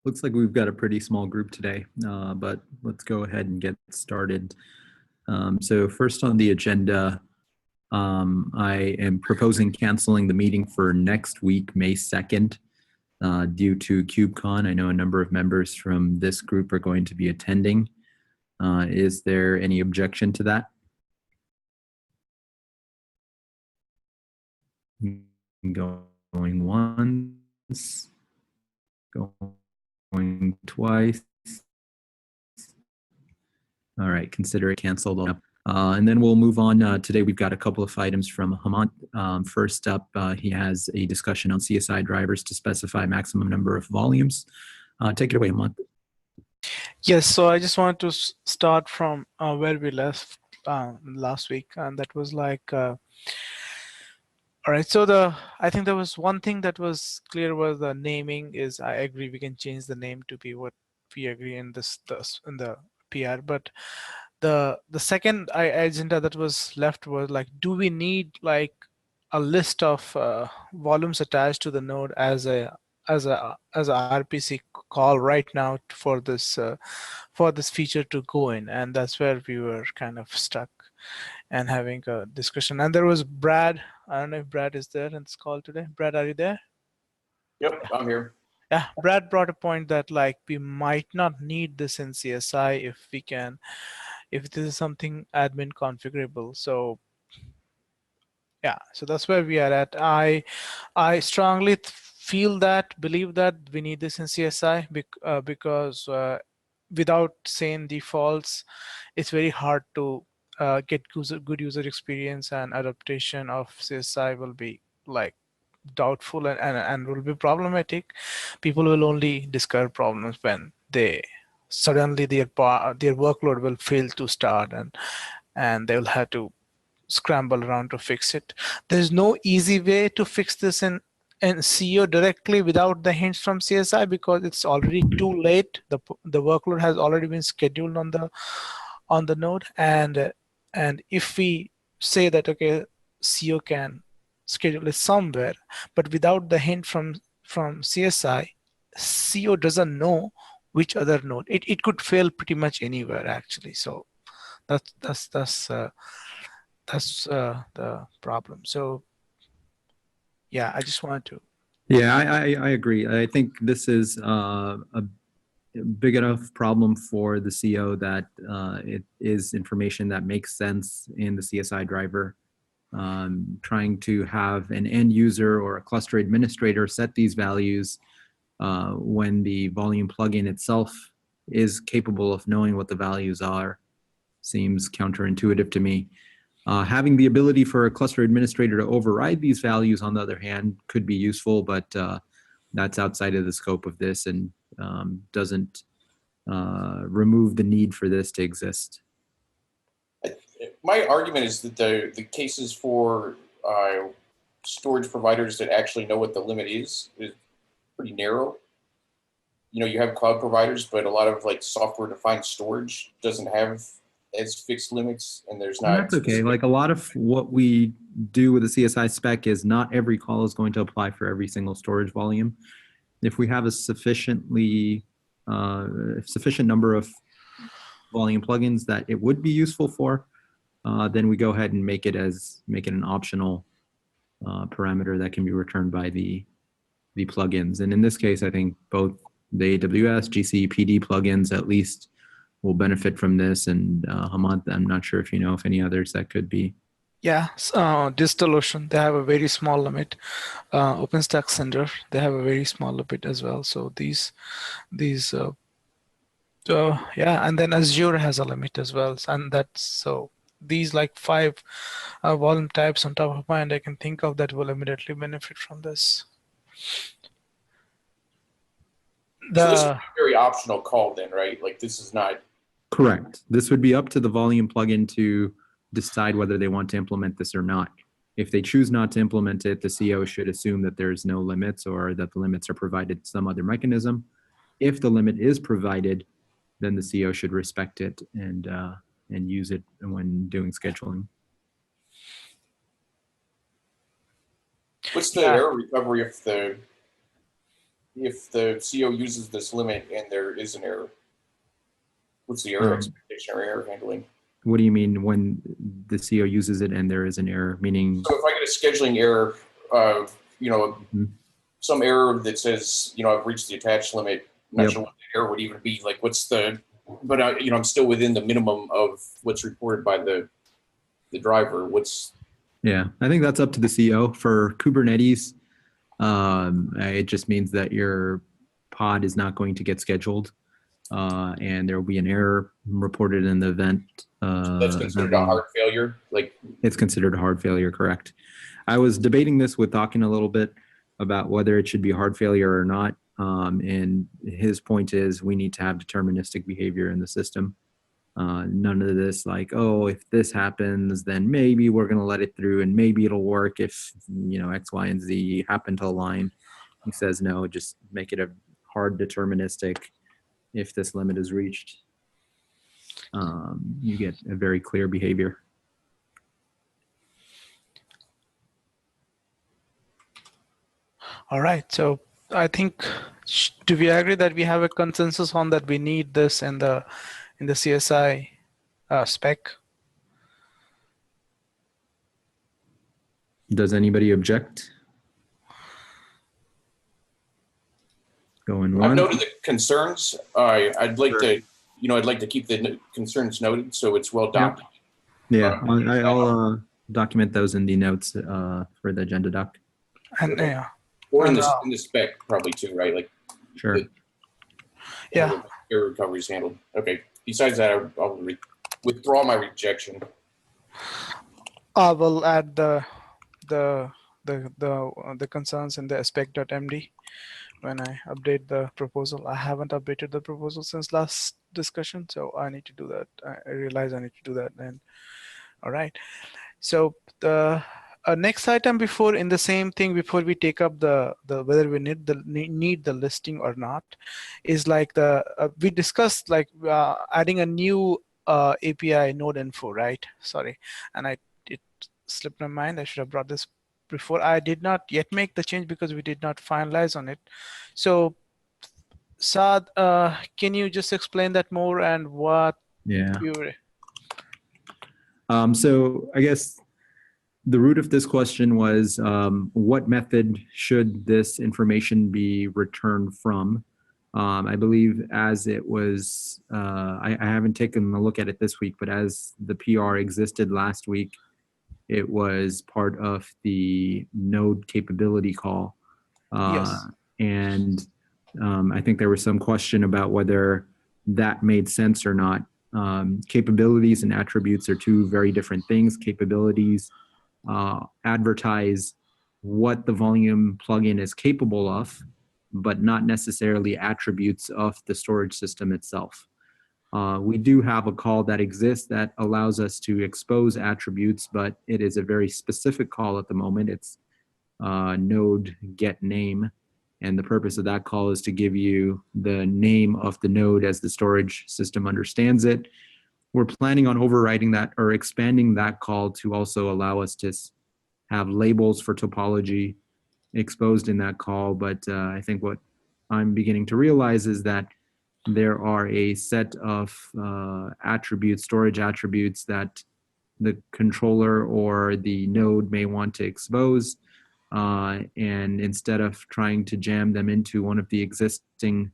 Looks like we've got a pretty small group today, but let's go ahead and get started. So first on the agenda, I am proposing canceling the meeting for next week, May 2nd, due to KubeCon. I know a number of members from this group are going to be attending. Is there any objection to that? Going once, going twice. All right, consider it canceled. And then we'll move on. Today we've got a couple of items from Hemant. First up, he has a discussion on CSI drivers to specify maximum number of volumes. Take it away, Hemant. Yes, so I just want to start from where we left last week, and that was like, all right, so I think there was one thing that was clear was the naming is, I agree, we can change the name to be what we agree in in the PR, but the second agenda that was left was like, do we need like a list of volumes attached to the node as a RPC call right now for this feature to go in? And that's where we were kind of stuck and having a discussion. And there was Brad. I don't know if Brad is there in this call today. Brad, are you there? Yep, I'm here. Yeah, Brad brought a point that like we might not need this in CSI if this is something admin configurable. So yeah, so that's where we are at. I strongly believe that we need this in CSI because without sane defaults, it's very hard to get good user experience, and adaptation of CSI will be like doubtful and will be problematic. People will only discover problems when they suddenly their workload will fail to start, and they will have to scramble around to fix it. There's no easy way to fix this in CO directly without the hints from CSI, because it's already too late. The workload has already been scheduled on the node, and if we say that okay, CO can schedule it somewhere, but without the hint from CSI, CO doesn't know which other node. It could fail pretty much anywhere actually. So that's the problem. So yeah, I just wanted to. Yeah, I agree. I think this is a big enough problem for the CO that it is information that makes sense in the CSI driver. Trying to have an end user or a cluster administrator set these values when the volume plugin itself is capable of knowing what the values are seems counterintuitive to me. Having the ability for a cluster administrator to override these values, on the other hand, could be useful, but that's outside of the scope of this and doesn't remove the need for this to exist. My argument is that the cases for storage providers that actually know what the limit is pretty narrow. You know, you have cloud providers, but a lot of like software-defined storage doesn't have as fixed limits, and there's not. And that's okay. Like a lot of what we do with the CSI spec is not every call is going to apply for every single storage volume. If we have a sufficient number of volume plugins that it would be useful for, then we go ahead and make it an optional parameter that can be returned by the plugins. And in this case, I think both the AWS, GC, PD plugins at least will benefit from this. And Hemant, I'm not sure if you know of any others that could be. Yeah, DigitalOcean, they have a very small limit. OpenStack Center, they have a very small limit as well. So these yeah, and then Azure has a limit as well, and that's so. These like 5 volume types on top of mind I can think of that will immediately benefit from this. So this is a very optional call then, right? Like this is not. Correct. This would be up to the volume plugin to decide whether they want to implement this or not. If they choose not to implement it, the CO should assume that there's no limits or that the limits are provided some other mechanism. If the limit is provided, then the CO should respect it and use it when doing scheduling. What's the error recovery if the if the CO uses this limit and there is an error? What's the error expectation or error handling? What do you mean when the CO uses it and there is an error? Meaning, So if I get a scheduling error, you know, some error that says, you know, I've reached the attach limit, I'm not sure what the error would even be. Like, what's the, but you know, I'm still within the minimum of what's reported by the driver. What's yeah, I think that's up to the CO. For Kubernetes, it just means that your pod is not going to get scheduled, and there will be an error reported in the event. that's considered a hard failure? Like, it's considered a hard failure, correct. I was debating this with Dawkins a little bit about whether it should be hard failure or not. And his point is we need to have deterministic behavior in the system. None of this like, oh, if this happens, then maybe we're going to let it through and maybe it'll work if, you know, X, Y, and Z happen to align. He says, no, just make it a hard deterministic. If this limit is reached, you get a very clear behavior. All right. So I think, do we agree that we have a consensus on that we need this in the CSI spec? Does anybody object? Going I've once. noted the concerns. I'd like to, you know, I'd like to keep the concerns noted so it's well documented. Yeah, I'll document those in the notes for the agenda doc. And yeah. Or in the spec probably too, right? Like, sure. Yeah. Error recovery is handled. Okay. Besides that, I'll withdraw my rejection. I will add the concerns in the spec.md when I update the proposal. I haven't updated the proposal since last discussion, so I need to do that. I realize I need to do that then. All right. So the next item before in the same thing before we take up the whether we need the listing or not is like we discussed like adding a new API node info, right? Sorry, and it slipped my mind. I should have brought this before. I did not yet make the change because we did not finalize on it. So Saad, can you just explain that more and what you were... So I guess the root of this question was what method should this information be returned from? I believe as it was, I haven't taken a look at it this week, but as the PR existed last week, it was part of the node capability call. Yes. And I think there was some question about whether that made sense or not. Capabilities and attributes are two very different things. Capabilities advertise what the volume plugin is capable of, but not necessarily attributes of the storage system itself. We do have a call that exists that allows us to expose attributes, but it is a very specific call at the moment. It's node get name. And the purpose of that call is to give you the name of the node as the storage system understands it. We're planning on overriding that or expanding that call to also allow us to have labels for topology exposed in that call. But I think what I'm beginning to realize is that there are a set of attributes, storage attributes that the controller or the node may want to expose. And instead of trying to jam them into one of the existing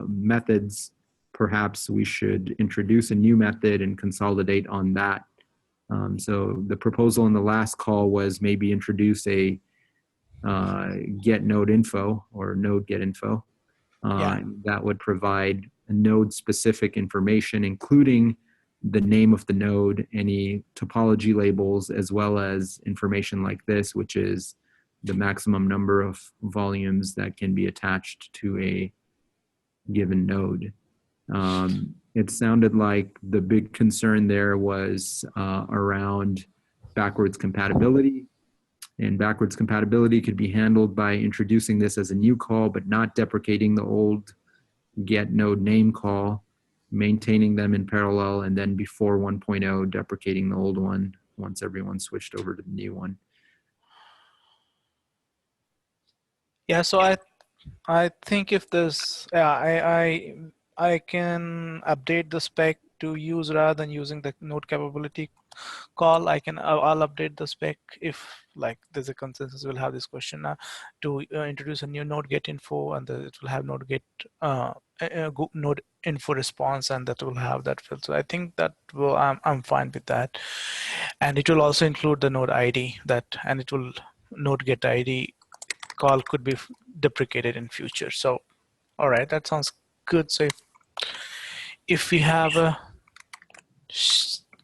methods, perhaps we should introduce a new method and consolidate on that. So the proposal in the last call was maybe introduce a get node info or node get info that would provide a node specific information, including the name of the node, any topology labels, as well as information like this, which is the maximum number of volumes that can be attached to a given node. It sounded like the big concern there was around backwards compatibility. And backwards compatibility could be handled by introducing this as a new call, but not deprecating the old get node name call, maintaining them in parallel, and then before 1.0, deprecating the old one once everyone switched over to the new one. Yeah, so I think if there's, yeah, I can update the spec to use rather than using the node capability call. I'll update the spec if like there's a consensus. We'll have this question to introduce a new node GetInfo, and it will have node get node info response, and that will have that field. So I think that will I'm fine with that, and it will also include the node ID and it will node get ID call could be deprecated in future. So, all right, that sounds good. So if we have a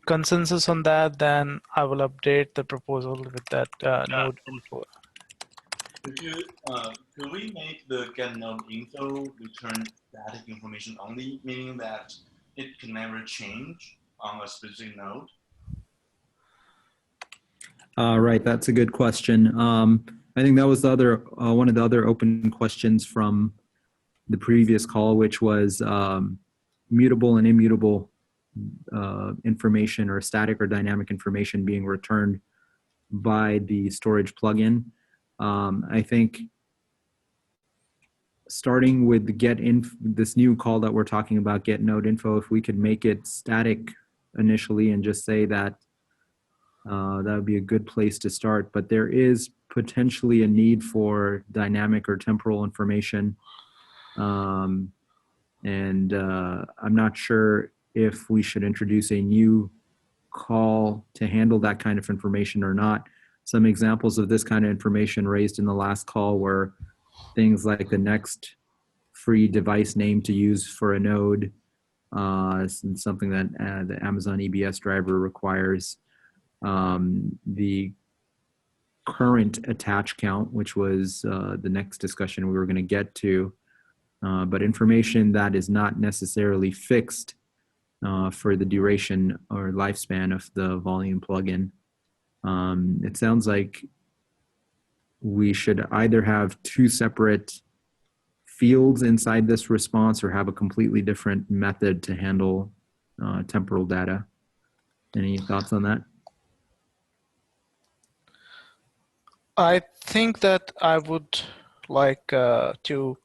consensus on that, then I will update the proposal with that node info. Could we make the get node info return static information only, meaning that it can never change on a specific node? Right, that's a good question. I think that was the other one of the other open questions from the previous call, which was mutable and immutable information, or static or dynamic information being returned by the storage plugin. I think starting with the this new call that we're talking about, get node info, if we could make it static initially and just say that, that would be a good place to start. But there is potentially a need for dynamic or temporal information. And I'm not sure if we should introduce a new call to handle that kind of information or not. Some examples of this kind of information raised in the last call were things like the next free device name to use for a node, something that the Amazon EBS driver requires. The current attach count, which was the next discussion we were going to get to, but information that is not necessarily fixed for the duration or lifespan of the volume plugin. It sounds like we should either have two separate fields inside this response or have a completely different method to handle temporal data. Any thoughts on that? I think that I would like to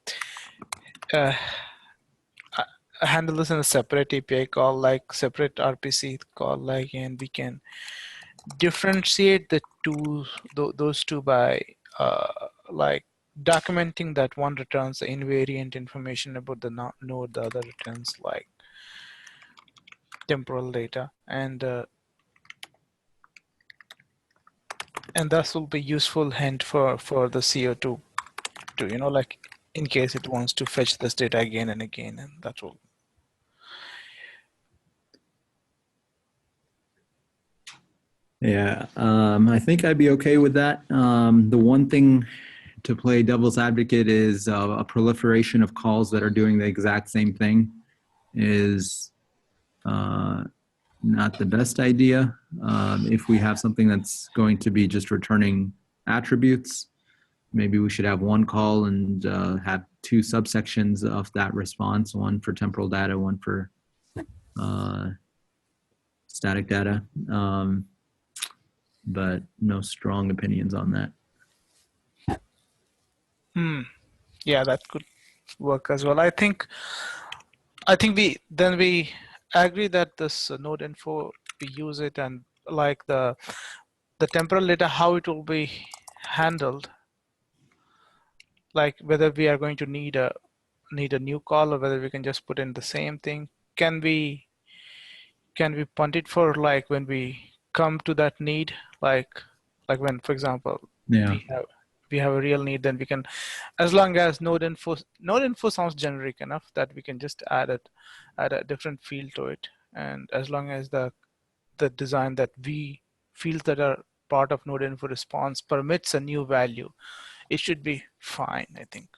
handle this in a separate API call, like separate RPC call, like, and we can differentiate the those two by like documenting that one returns the invariant information about the node, the other returns like temporal data, and this will be useful hint for the CO to like in case it wants to fetch this data again and again, and that will. Yeah, I think I'd be okay with that. The one thing to play devil's advocate is a proliferation of calls that are doing the exact same thing is not the best idea. If we have something that's going to be just returning attributes, maybe we should have one call and have two subsections of that response, one for temporal data, one for static data. But no strong opinions on that. Yeah, that could work as well. I think we agree that this node info, we use it, and like the temporal data, how it will be handled, like whether we are going to need a new call or whether we can just put in the same thing. Can we punt it for like when we come to that need, like when, for example, we have a real need, then we can, as long as node info sounds generic enough that we can just add a different field to it, and as long as the design that we fields that are part of node info response permits a new value, it should be fine, I think.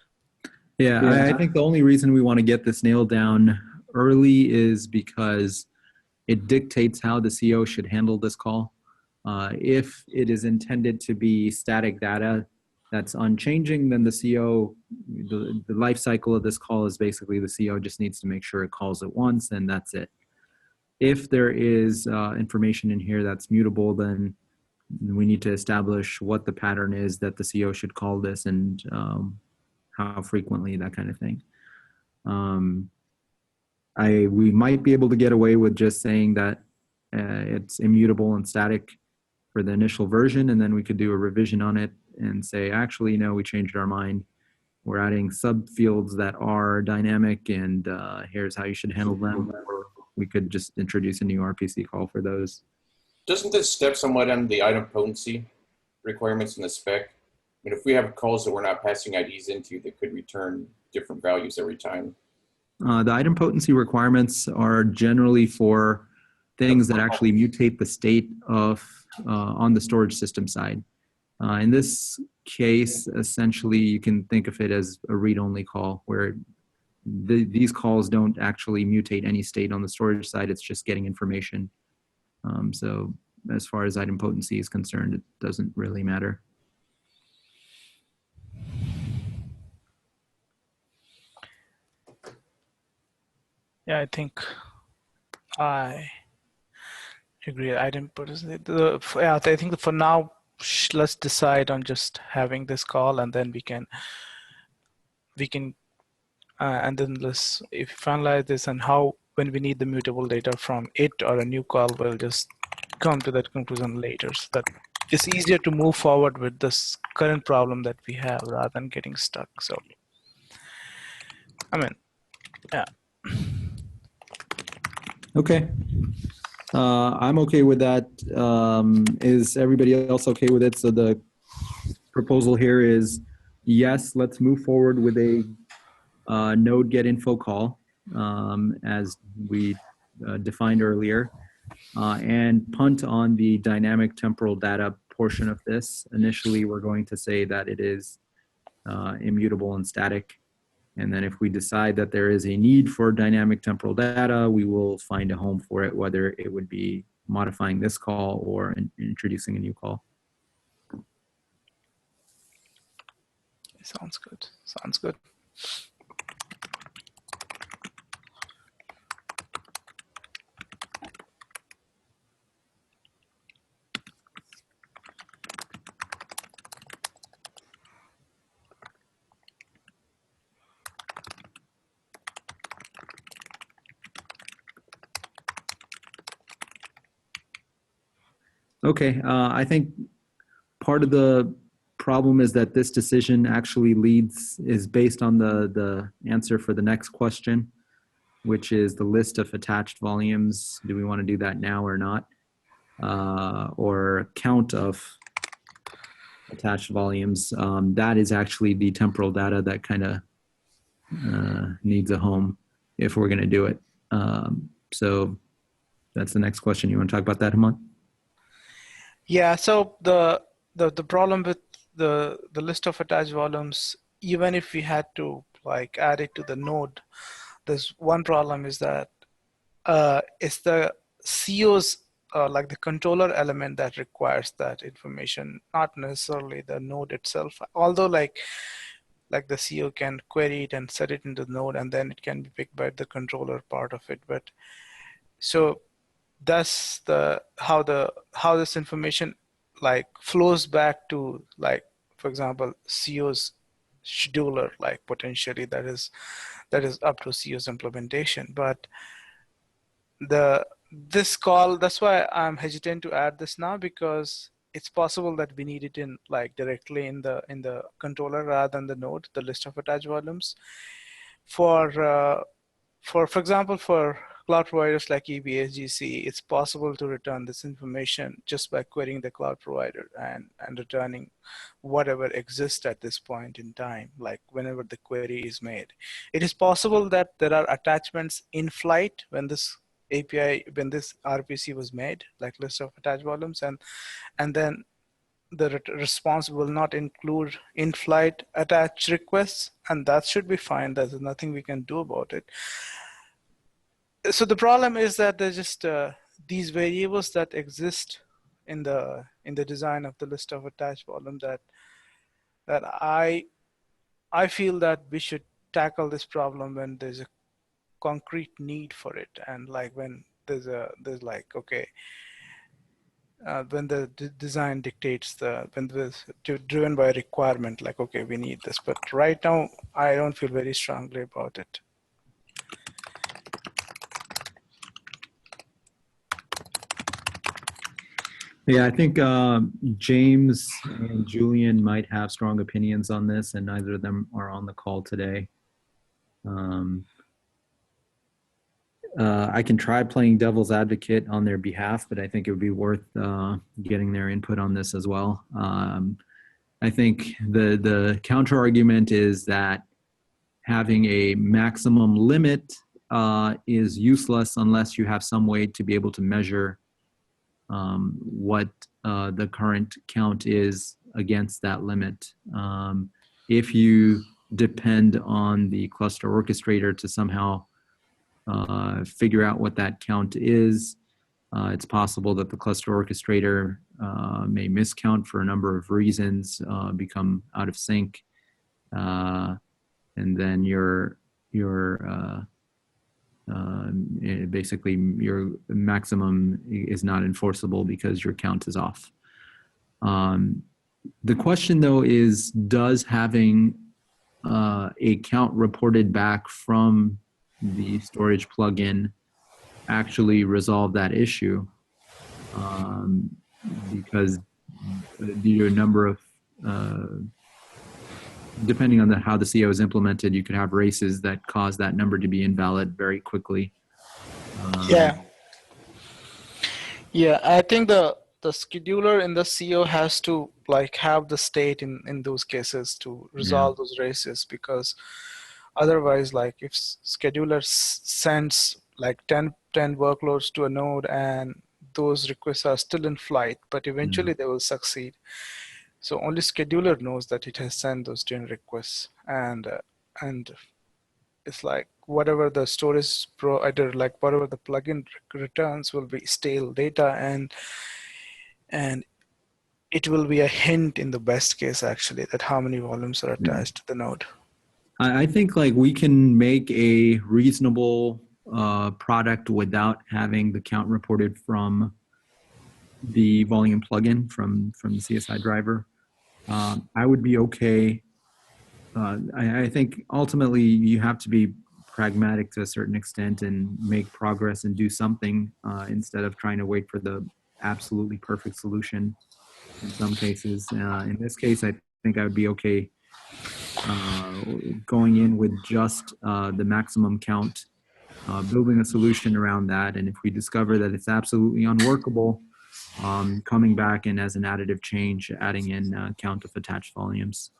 Yeah, I think the only reason we want to get this nailed down early is because it dictates how the CO should handle this call. If it is intended to be static data that's unchanging, then the CO, the life cycle of this call is basically the CO just needs to make sure it calls it once and that's it. If there is information in here that's mutable, then we need to establish what the pattern is that the CO should call this, and how frequently, that kind of thing. We might be able to get away with just saying that it's immutable and static for the initial version, and then we could do a revision on it and say, actually, no, we changed our mind. We're adding subfields that are dynamic, and here's how you should handle them. Or we could just introduce a new RPC call for those. Doesn't this step somewhat on the item potency requirements in the spec? I mean, if we have calls that we're not passing IDs into that could return different values every time. The item potency requirements are generally for things that actually mutate the state of on the storage system side. In this case, essentially, you can think of it as a read-only call where these calls don't actually mutate any state on the storage side. It's just getting information. So as far as item potency is concerned, it doesn't really matter. Yeah, I think I agree. I didn't put it. Yeah, I think for now, let's decide on just having this call, and then we can, and then let's, if we finalize this and how, when we need the mutable data from it or a new call, we'll just come to that conclusion later. So that it's easier to move forward with this current problem that we have rather than getting stuck. So, I mean, yeah. Okay. I'm okay with that. Is everybody else okay with it? So the proposal here is, yes, let's move forward with a node GetInfo call as we defined earlier, and punt on the dynamic temporal data portion of this. Initially, we're going to say that it is immutable and static. And then if we decide that there is a need for dynamic temporal data, we will find a home for it, whether it would be modifying this call or introducing a new call. Sounds good. Sounds good. Okay, I think part of the problem is that this decision actually is based on the answer for the next question, which is the list of attached volumes. Do we want to do that now or not? Or count of attached volumes. That is actually the temporal data that kind of needs a home if we're going to do it. So that's the next question. You want to talk about that, Hemant? Yeah, so the problem with the list of attached volumes, even if we had to like add it to the node, there's one problem is that it's the CO's like the controller element that requires that information, not necessarily the node itself. Although like the CO can query it and set it into the node, and then it can be picked by the controller part of it. But so that's how this information like flows back to, like, for example, CO's scheduler, like potentially that is up to CO's implementation. But this call, that's why I'm hesitant to add this now, because it's possible that we need it in like directly in the controller rather than the node, the list of attached volumes. For example, for cloud providers like EBS, GC, it's possible to return this information just by querying the cloud provider and returning whatever exists at this point in time, like whenever the query is made. It is possible that there are attachments in flight when this API, when this RPC was made, like list of attached volumes, and then the response will not include in-flight attach requests, and that should be fine. There's nothing we can do about it. So the problem is that there's just these variables that exist in the design of the list of attached volume that I feel that we should tackle this problem when there's a concrete need for it, and like when there's like, okay, when the design dictates when driven by a requirement, like, okay, we need this. But right now, I don't feel very strongly about it. Yeah, I think James and Julian might have strong opinions on this, and neither of them are on the call today. I can try playing devil's advocate on their behalf, but I think it would be worth getting their input on this as well. I think the counter argument is that having a maximum limit is useless unless you have some way to be able to measure what the current count is against that limit. If you depend on the cluster orchestrator to somehow figure out what that count is, it's possible that the cluster orchestrator may miscount for a number of reasons, become out of sync, and then basically your maximum is not enforceable because your count is off. The question though is, does having a count reported back from the storage plugin actually resolve that issue? Because your number of depending on how the CO is implemented, you could have races that cause that number to be invalid very quickly. Yeah, I think the scheduler in the CO has to like have the state in those cases to resolve those races, because otherwise, like if scheduler sends like 10 workloads to a node and those requests are still in flight, but eventually they will succeed. So only scheduler knows that it has sent those 10 requests, and it's like whatever the storage provider, like whatever the plugin returns, will be stale data, and it will be a hint in the best case actually that how many volumes are attached to the node. I think like we can make a reasonable product without having the count reported from the volume plugin from the CSI driver. I would be okay. I think ultimately you have to be pragmatic to a certain extent and make progress and do something instead of trying to wait for the absolutely perfect solution in some cases. In this case, I think I would be okay going in with just the maximum count, building a solution around that. And if we discover that it's absolutely unworkable, coming back and as an additive change, adding in count of attached volumes.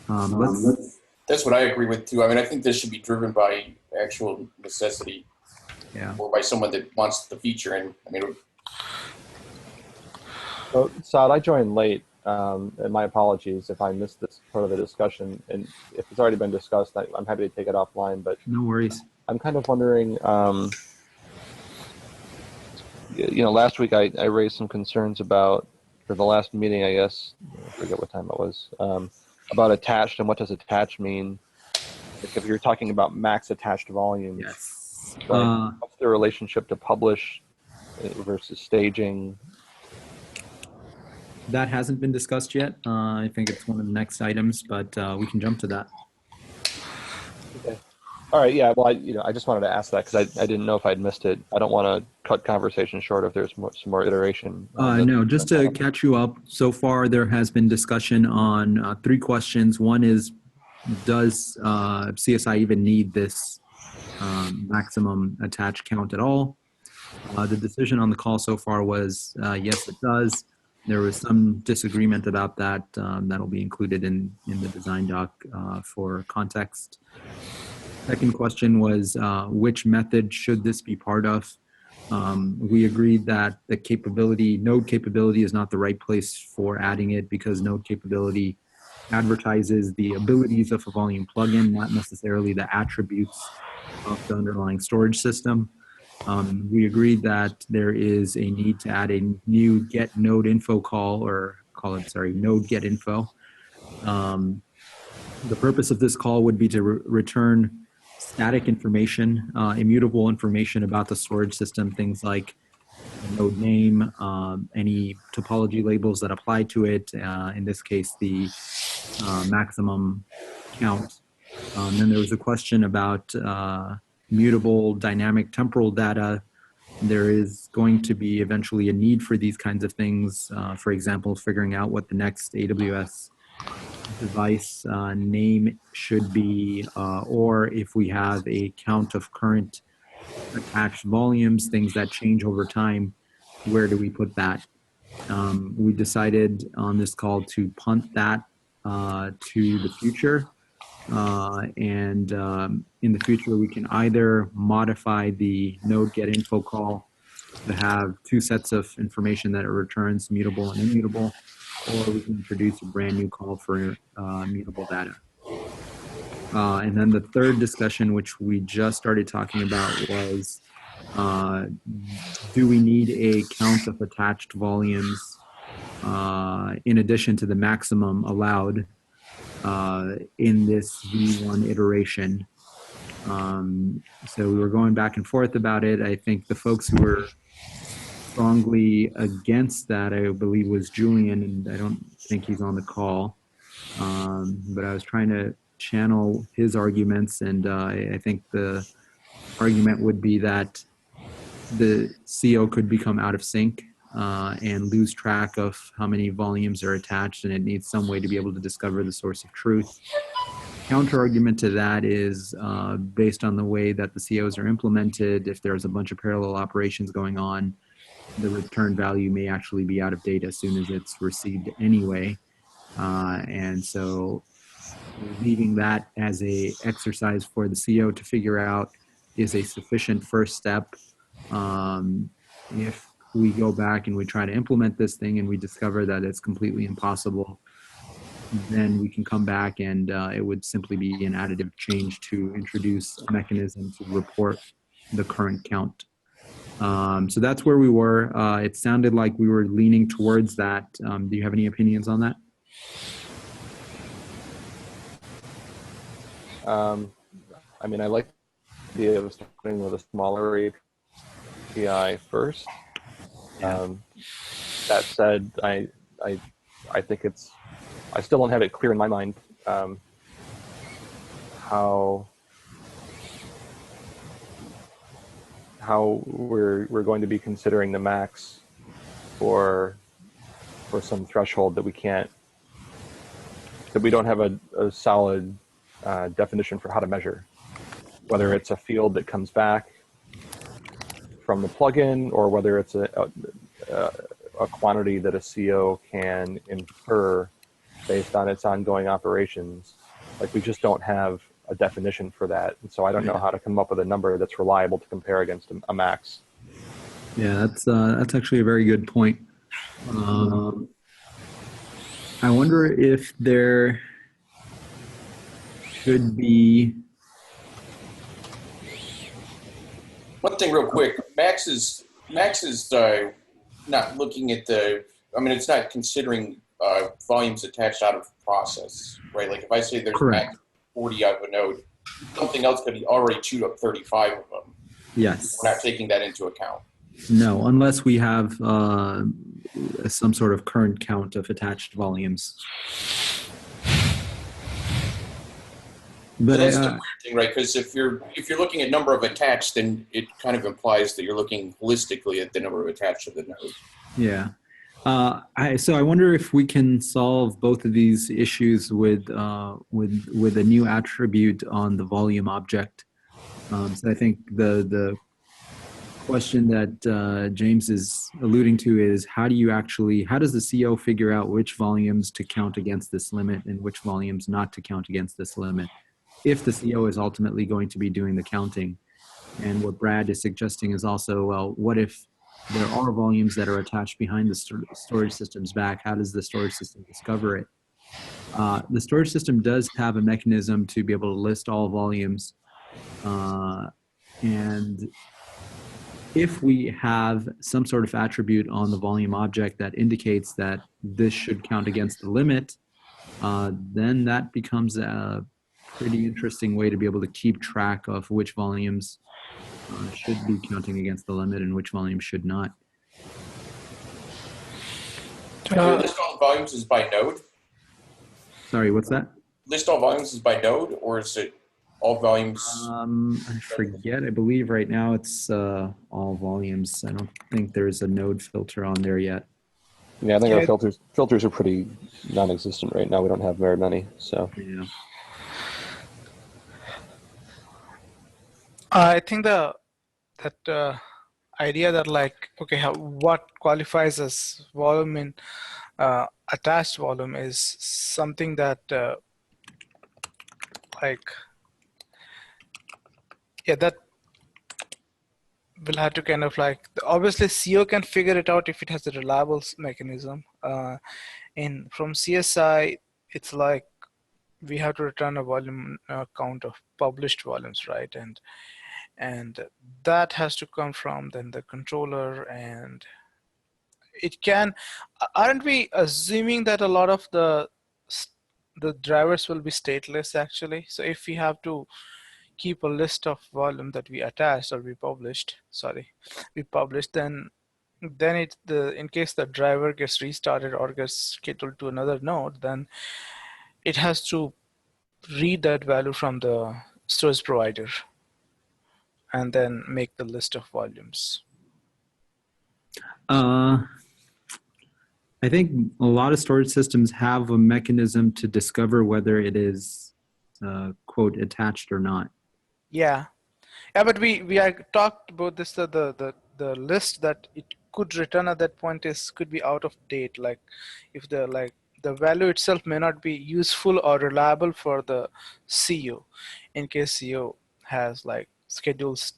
That's what I agree with too. I mean, I think this should be driven by actual necessity, or by someone that wants the feature. And I mean, so Saad, I joined late, and my apologies if I missed this part of the discussion. And if it's already been discussed, I'm happy to take it offline. But no worries. I'm kind of wondering. You know, last week I raised some concerns about, for the last meeting, I guess, I forget what time it was, about attached and what does attached mean? Like if you're talking about max attached volumes, yes. Right? What's the relationship to publish versus staging? That hasn't been discussed yet. I think it's one of the next items, but we can jump to that. Okay. All right. Yeah. Well, I just wanted to ask that because I didn't know if I'd missed it. I don't want to cut conversation short if there's some more iteration. No, just to catch you up. So far, there has been discussion on 3 questions. One is, does CSI even need this maximum attach count at all? The decision on the call so far was yes, it does. There was some disagreement about that. That'll be included in the design doc for context. Second question was, which method should this be part of? We agreed that the node capability is not the right place for adding it because node capability advertises the abilities of a volume plugin, not necessarily the attributes of the underlying storage system. We agreed that there is a need to add a new get node info call, or call it, sorry, node get info. The purpose of this call would be to return static information, immutable information about the storage system, things like node name, any topology labels that apply to it, in this case, the maximum count. Then there was a question about mutable dynamic temporal data. There is going to be eventually a need for these kinds of things. For example, figuring out what the next AWS device name should be, or if we have a count of current attached volumes, things that change over time, where do we put that? We decided on this call to punt that to the future. In the future, we can either modify the node GetInfo call to have two sets of information that it returns, mutable and immutable, or we can introduce a brand new call for mutable data. And then the third discussion, which we just started talking about, was do we need a count of attached volumes in addition to the maximum allowed in this V1 iteration? So we were going back and forth about it. I think the folks who were strongly against that, I believe, was Julian, and I don't think he's on the call. But I was trying to channel his arguments, and I think the argument would be that the CO could become out of sync and lose track of how many volumes are attached, and it needs some way to be able to discover the source of truth. Counter argument to that is based on the way that the COs are implemented, if there's a bunch of parallel operations going on, the return value may actually be out of date as soon as it's received anyway. And so leaving that as a exercise for the CO to figure out is a sufficient first step. If we go back and we try to implement this thing and we discover that it's completely impossible, then we can come back and it would simply be an additive change to introduce a mechanism to report the current count. So that's where we were. It sounded like we were leaning towards that. Do you have any opinions on that? I mean, I like the idea of starting with a smaller API first. That said, I think it's, I still don't have it clear in my mind how we're going to be considering the max for some threshold that we can't, that we don't have a solid definition for how to measure, whether it's a field that comes back from the plugin or whether it's a quantity that a CO can infer based on its ongoing operations. Like, we just don't have a definition for that. And so I don't know how to come up with a number that's reliable to compare against a max. Yeah, that's actually a very good point. I wonder if there should be... One thing real quick, Max is not looking at the, I mean, it's not considering volumes attached out of process, right? Like if I say there's max 40 out of a node, something else could already chewed up 35 of them. Yes. We're not taking that into account. No, unless we have some sort of current count of attached volumes. But So that's the weird thing, right? Because if you're looking at number of attached, then it kind of implies that you're looking holistically at the number of attached to the node. Yeah. So I wonder if we can solve both of these issues with a new attribute on the volume object. So I think the question that James is alluding to is how does the CO figure out which volumes to count against this limit and which volumes not to count against this limit, if the CO is ultimately going to be doing the counting? And what Brad is suggesting is also, well, what if there are volumes that are attached behind the storage system's back? How does the storage system discover it? The storage system does have a mechanism to be able to list all volumes. And if we have some sort of attribute on the volume object that indicates that this should count against the limit, then that becomes a pretty interesting way to be able to keep track of which volumes should be counting against the limit and which volumes should not. Your list all volumes is by node? Sorry, what's that? List all volumes is by node, or is it all volumes? I forget. I believe right now it's all volumes. I don't think there's a node filter on there yet. Yeah, I think Yeah. our filters are pretty non-existent right now. We don't have very many, so. Yeah. I think that idea that like, okay, what qualifies as volume in attached volume is something that like, yeah, that we'll have to kind of like, obviously CO can figure it out if it has a reliable mechanism. And from CSI, it's like we have to return a volume count of published volumes, right? And that has to come from then the controller, and it can, aren't we assuming that a lot of the drivers will be stateless actually? So if we have to keep a list of volume that we attached or we published, then it in case the driver gets restarted or gets scheduled to another node, then it has to read that value from the storage provider and then make the list of volumes. I think a lot of storage systems have a mechanism to discover whether it is quote attached or not. Yeah, but we talked about this. The list that it could return at that point could be out of date. Like if the value itself may not be useful or reliable for the CO, in case CO has like schedules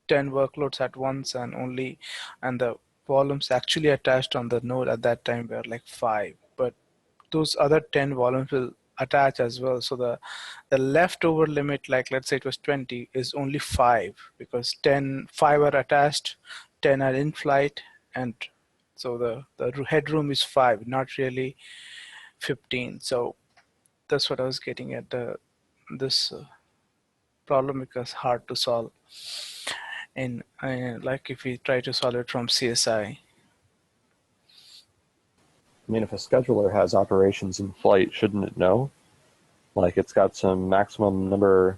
10 workloads at once and the volumes actually attached on the node at that time were like 5, but those other 10 volumes will attach as well. So the leftover limit, like let's say it was 20, is only 5 because 5 are attached, 10 are in flight, and so the headroom is 5, not really 15. So that's what I was getting at, this problem because hard to solve. And like if we try to solve it from CSI. I mean, if a scheduler has operations in flight, shouldn't it know? Like it's got some maximum number.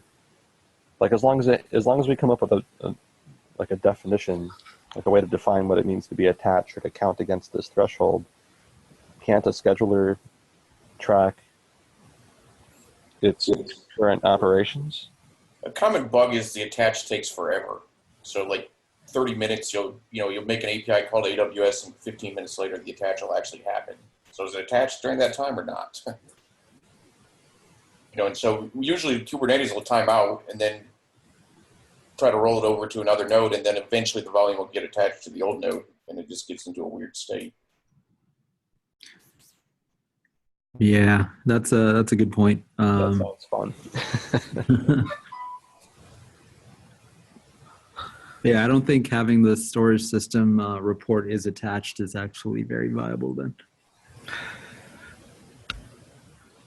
Like as long as we come up with a definition, like a way to define what it means to be attached or to count against this threshold, can't a scheduler track its current operations? A common bug is the attach takes forever. So like 30 minutes, you'll make an API call to AWS, and 15 minutes later, the attach will actually happen. So is it attached during that time or not? And so usually Kubernetes will time out and then try to roll it over to another node, and then eventually the volume will get attached to the old node, and it just gets into a weird state. Yeah, that's a good point. That sounds fun. Yeah, I don't think having the storage system report is attached is actually very viable then.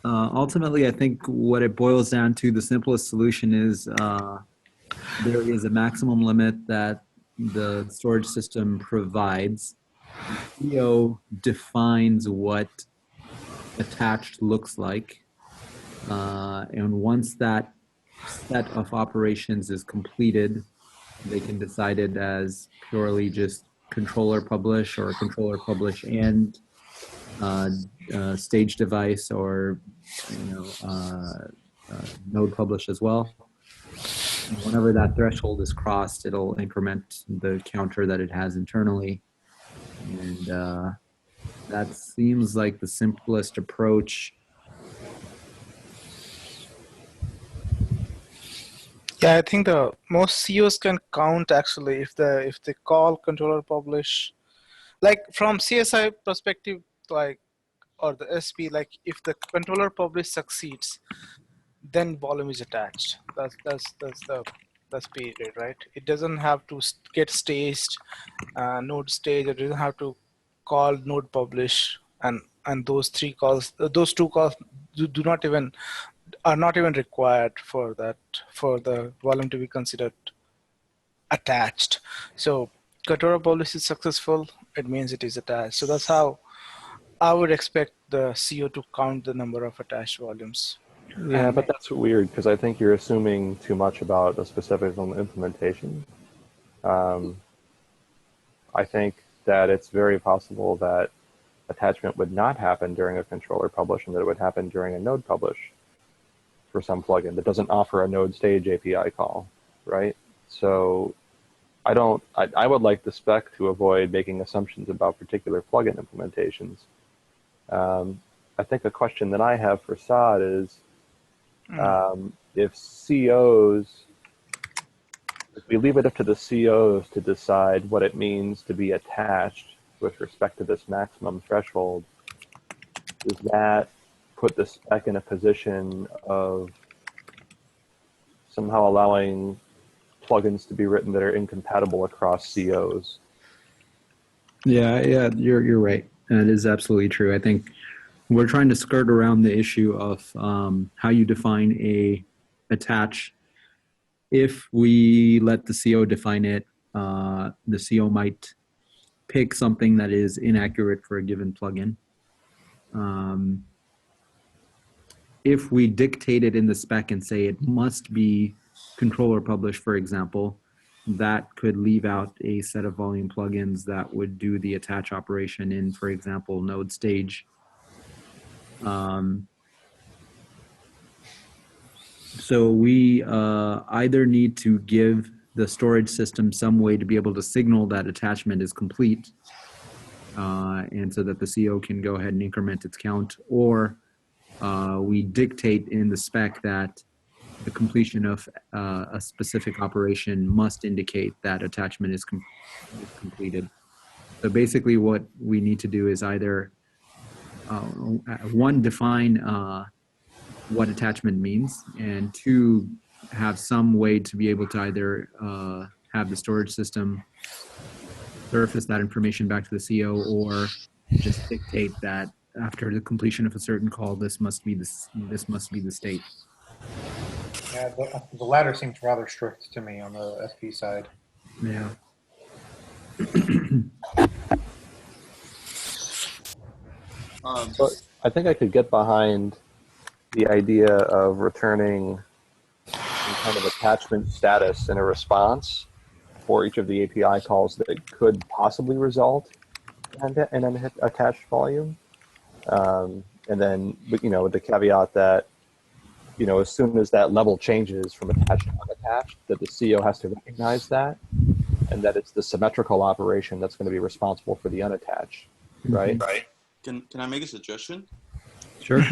Ultimately, I think what it boils down to, the simplest solution is there is a maximum limit that the storage system provides. CO defines what attached looks like. And once that set of operations is completed, they can decide it as purely just ControllerPublish or ControllerPublish and stage device, or node publish as well. And whenever that threshold is crossed, it'll increment the counter that it has internally, and that seems like the simplest approach. Yeah, I think the most COs can count actually if they call ControllerPublish, like from CSI perspective, like, or the SP, like if the ControllerPublish succeeds, then volume is attached. That's period, right? It doesn't have to get staged, node stage. It doesn't have to call node publish, and those two calls are not even required for the volume to be considered attached. So ControllerPublish is successful, it means it is attached. So that's how I would expect the CO to count the number of attached volumes. Yeah, And- but that's weird because I think you're assuming too much about a specific implementation. I think that it's very possible that attachment would not happen during a controller publish and that it would happen during a node publish for some plugin that doesn't offer a node stage API call, right? So I would like the spec to avoid making assumptions about particular plugin implementations. I think a question that I have for Saad is, if COs, if we leave it up to the COs to decide what it means to be attached with respect to this maximum threshold, does that put the spec in a position of somehow allowing plugins to be written that are incompatible across COs? Yeah, you're right. That is absolutely true. I think we're trying to skirt around the issue of how you define a attach. If we let the CO define it, the CO might pick something that is inaccurate for a given plugin. If we dictate it in the spec and say it must be ControllerPublish, for example, that could leave out a set of volume plugins that would do the attach operation in, for example, node stage. So we either need to give the storage system some way to be able to signal that attachment is complete, and so that the CO can go ahead and increment its count, or we dictate in the spec that the completion of a specific operation must indicate that attachment is completed. So basically what we need to do is either, one, define what attachment means, and two, have some way to be able to either have the storage system surface that information back to the CO, or just dictate that after the completion of a certain call, this must be the state. Yeah, the latter seems rather strict to me on the SP side. Yeah. So I think I could get behind the idea of returning some kind of attachment status in a response for each of the API calls that could possibly result in an attached volume. And then, with the caveat that, as soon as that level changes from attached to unattached, that the CO has to recognize that, and that it's the symmetrical operation that's going to be responsible for the unattached, right? Mm-hmm. Right. Can I make a suggestion? Sure.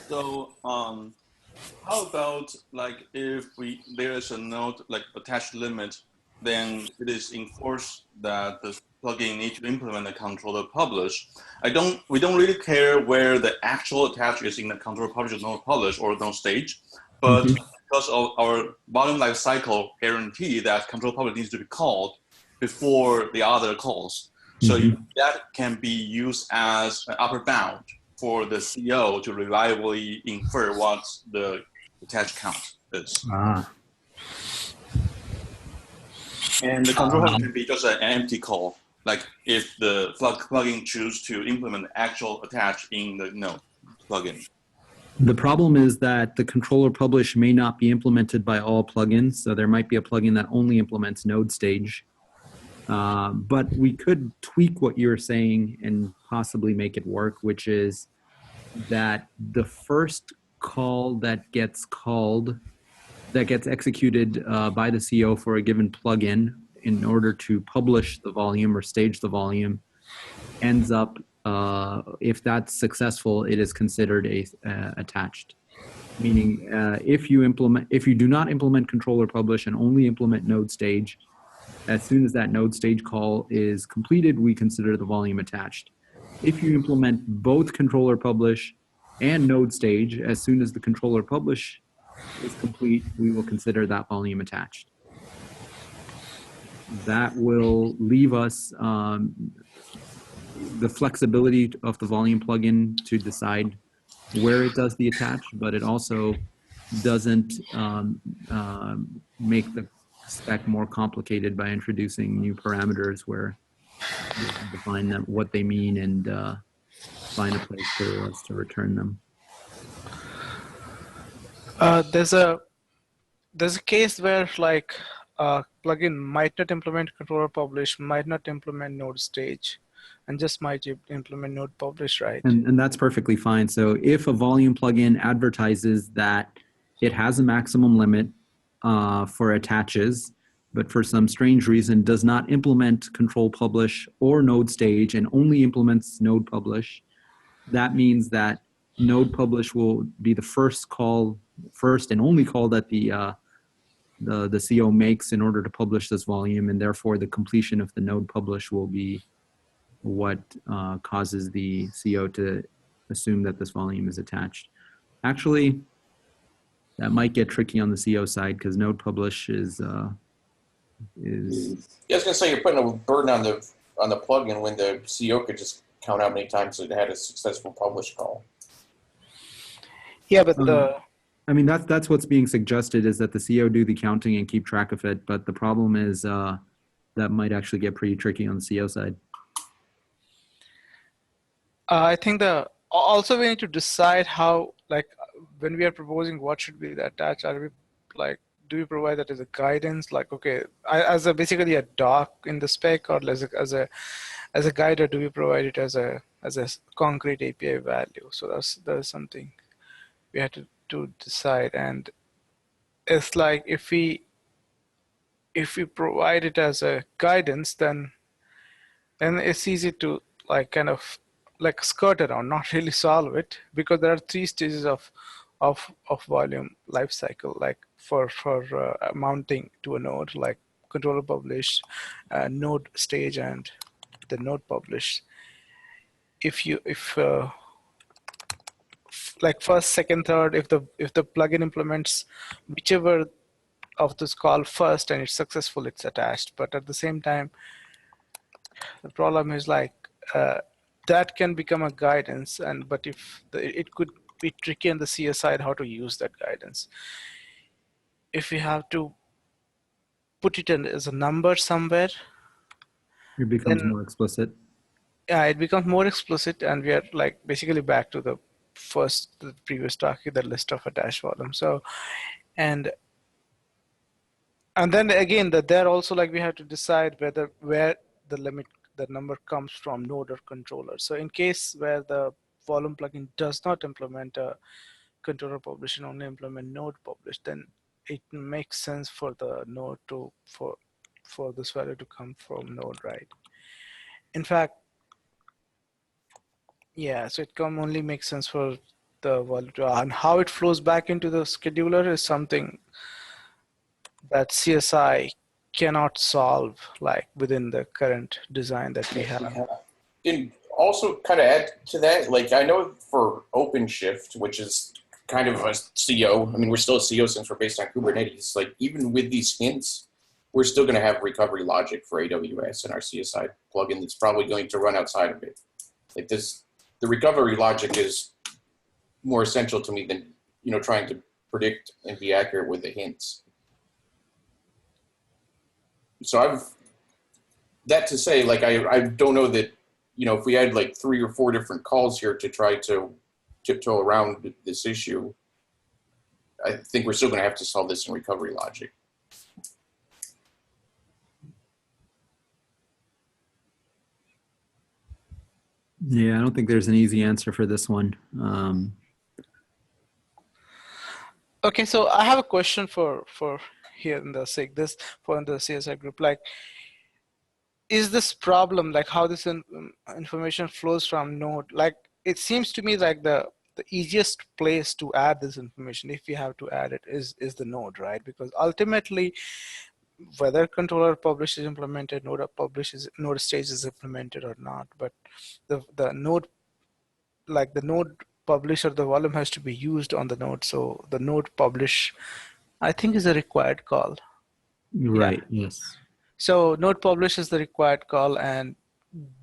So how about like if there is a node like attached limit, then it is enforced that the plugin needs to implement the ControllerPublish. We don't really care where the actual attach is in the ControllerPublish or node publish or node stage, but because of our volume lifecycle guarantee that ControllerPublish needs to be called before the other calls. So that can be used as an upper bound for the CO to reliably infer what the attach count is. And the control can be just an empty call, like if the plugin chooses to implement the actual attach in the node plugin. The problem is that the ControllerPublish may not be implemented by all plugins, so there might be a plugin that only implements node stage. But we could tweak what you're saying and possibly make it work, which is that the first call that gets executed by the CO for a given plugin in order to publish the volume or stage the volume ends up, if that's successful, it is considered attached. Meaning, if you do not implement ControllerPublish and only implement node stage, as soon as that node stage call is completed, we consider the volume attached. If you implement both ControllerPublish and node stage, as soon as the ControllerPublish is complete, we will consider that volume attached. That will leave us the flexibility of the volume plugin to decide where it does the attach, but it also doesn't make the spec more complicated by introducing new parameters where you define them, what they mean, and find a place for us to return them. There's a case where like plugin might not implement ControllerPublish, might not implement node stage, and just might implement node publish, right? And that's perfectly fine. So if a volume plugin advertises that it has a maximum limit for attaches, but for some strange reason does not implement ControlPublish or node stage and only implements node publish, that means that node publish will be the first and only call that the CO makes in order to publish this volume, and therefore the completion of the node publish will be what causes the CO to assume that this volume is attached. Actually, that might get tricky on the CO side because node publish is. Yeah, I was gonna say you're putting a burden on the plugin when the CO could just count how many times it had a successful publish call. Yeah, but I mean, that's what's being suggested, is that the CO do the counting and keep track of it. But the problem is that might actually get pretty tricky on the CO side. I think also we need to decide how, like, when we are proposing what should be the attach, are we like, do we provide that as a guidance? Like, okay, as a basically a doc in the spec, or as a guide, or do we provide it as a concrete API value? So that's something we have to decide. And it's like if we provide it as a guidance, then it's easy to like kind of like skirt around, not really solve it, because there are 3 stages of volume lifecycle, like for mounting to a node, like ControllerPublish, node stage, and the node publish. If like first, second, third, if the plugin implements whichever of this call first and it's successful, it's attached. But at the same time, the problem is like that can become a guidance, but if it could be tricky on the CS side how to use that guidance. If we have to put it in as a number somewhere, It becomes then, more explicit. Yeah, it becomes more explicit, and we are like basically back to the previous talk, the list of attached volume. So, and then again, that there also, like, we have to decide where the number comes from, node or controller. So in case where the volume plugin does not implement a ControllerPublish and only implement node publish, then it makes sense for the node for this value to come from node, right? In fact, yeah, so it only makes sense for the value and how it flows back into the scheduler is something that CSI cannot solve, like within the current design that we have. And also kind of add to that, like I know for OpenShift, which is kind of a CO, I mean, we're still a CO since we're based on Kubernetes, like even with these hints, we're still going to have recovery logic for AWS in our CSI plugin that's probably going to run outside of it. Like this, the recovery logic is more essential to me than, trying to predict and be accurate with the hints. So that to say, like, I don't know that, if we had like 3 or 4 different calls here to try to tiptoe around this issue, I think we're still going to have to solve this in recovery logic. Yeah, I don't think there's an easy answer for this one. Okay, so I have a question for here in the SIG, for the CSI group, like, is this problem, like how this information flows from node, like it seems to me like the easiest place to add this information, if you have to add it, is the node, right? Because ultimately, whether ControllerPublish is implemented, node stage is implemented or not, but the node, like the node publish or the volume has to be used on the node. So the node publish, I think, is a required call. Right. Yeah. Yes. So node publish is the required call, and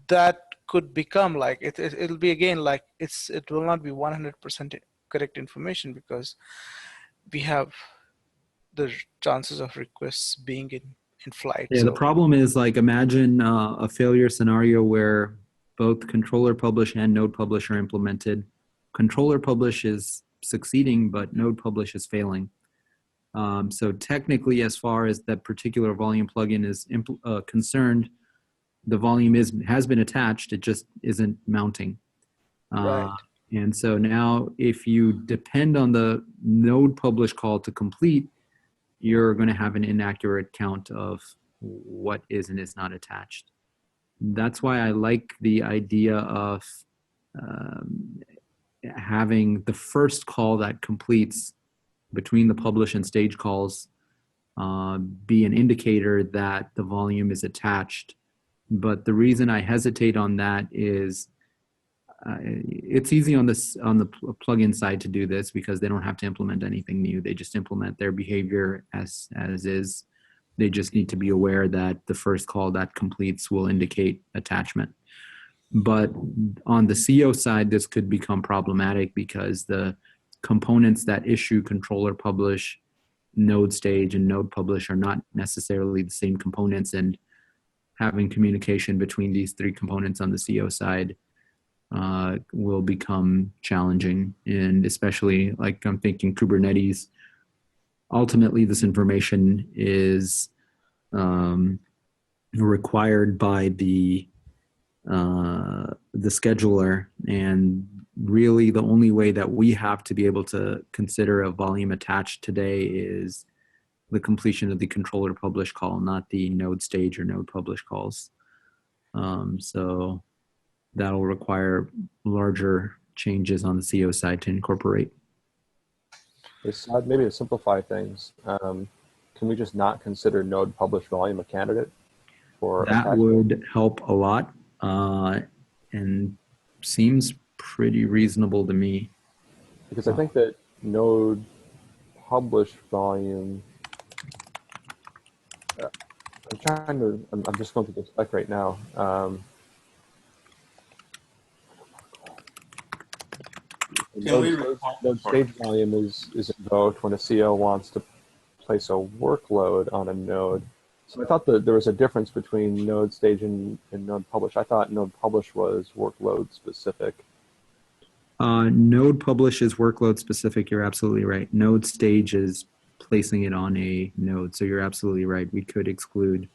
that could become like it'll be again like it will not be 100% correct information because we have the chances of requests being in flight. Yeah. So the problem is, like, imagine a failure scenario where both ControllerPublish and NodePublish are implemented. ControllerPublish is succeeding, but NodePublish is failing. So technically, as far as that particular volume plugin is concerned, the volume has been attached, it just isn't mounting. Right. And so now if you depend on the NodePublish call to complete, you're going to have an inaccurate count of what is and is not attached. That's why I like the idea of having the first call that completes between the publish and stage calls be an indicator that the volume is attached. But the reason I hesitate on that is it's easy on the plugin side to do this because they don't have to implement anything new. They just implement their behavior as is. They just need to be aware that the first call that completes will indicate attachment. But on the CO side, this could become problematic because the components that issue ControllerPublish, node stage, and NodePublish are not necessarily the same components, and having communication between these three components on the CO side will become challenging. And especially, like, I'm thinking Kubernetes, ultimately this information is required by the scheduler, and really the only way that we have to be able to consider a volume attached today is the completion of the ControllerPublish call, not the node stage or NodePublish calls. So that'll require larger changes on the CO side to incorporate. Maybe to simplify things, can we just not consider NodePublish volume a candidate for that attachment? would help a lot, and seems pretty reasonable to me. Because I think that NodePublish volume, I'm just going through the spec right now. Node stage volume is invoked when a CO wants to place a workload on a node. So I thought that there was a difference between node stage and NodePublish. I thought NodePublish was workload specific. NodePublish is workload specific. You're absolutely right. Node stage is placing it on a node. So you're absolutely right. We could exclude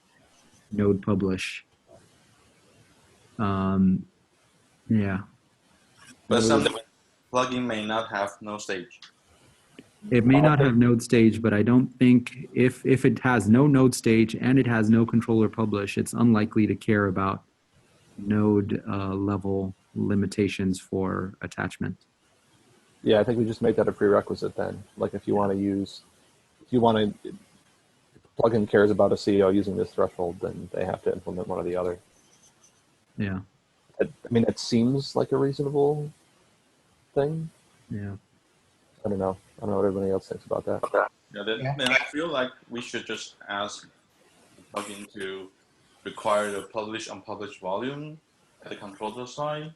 NodePublish. Yeah. But some plugin may not have no stage. It may not have node stage, but I don't think if it has no node stage and it has no ControllerPublish, it's unlikely to care about node level limitations for attachment. Yeah, I think we just make that a prerequisite then. Like if you want to if the plugin cares about a CO using this threshold, then they have to implement one or the other. Yeah. I mean, it seems like a reasonable thing. Yeah. I don't know what everybody else thinks about that. Yeah, then I feel like we should just ask the plugin to require the publish unpublished volume at the controller side.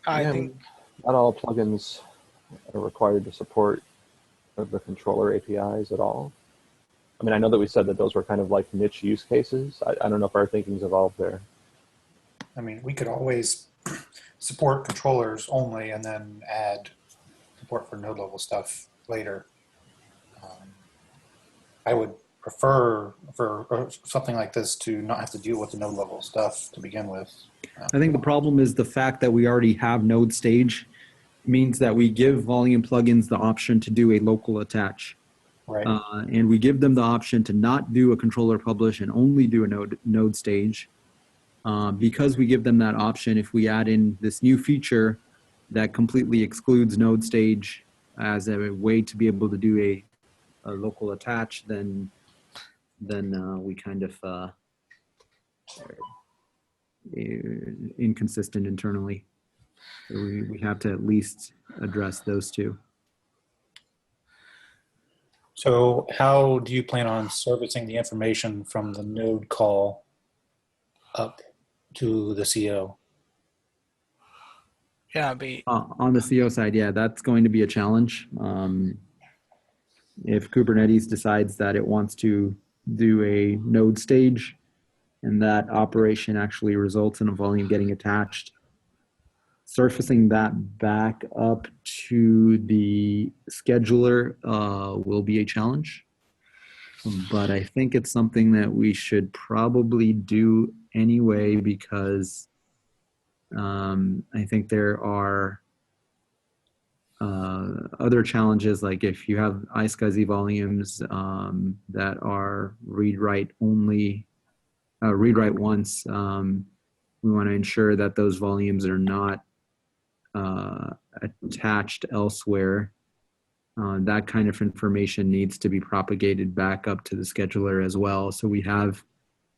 I think not all plugins are required to support the controller APIs at all. I mean, I know that we said that those were kind of like niche use cases. I don't know if our thinking's evolved there. I mean, we could always support controllers only and then add support for node level stuff later. I would prefer for something like this to not have to deal with the node level stuff to begin with. I think the problem is the fact that we already have node stage means that we give volume plugins the option to do a local attach. Right. And we give them the option to not do a ControllerPublish and only do a node stage. Because we give them that option, if we add in this new feature that completely excludes node stage as a way to be able to do a local attach, then we kind of inconsistent internally. So we have to at least address those two. So how do you plan on servicing the information from the node call up to the CO? Yeah, on the CO side, yeah, that's going to be a challenge. If Kubernetes decides that it wants to do a node stage and that operation actually results in a volume getting attached. Surfacing that back up to the scheduler will be a challenge, but I think it's something that we should probably do anyway, because I think there are other challenges, like if you have iSCSI volumes that are read-write only, read-write once, we want to ensure that those volumes are not attached elsewhere. That kind of information needs to be propagated back up to the scheduler as well. So we have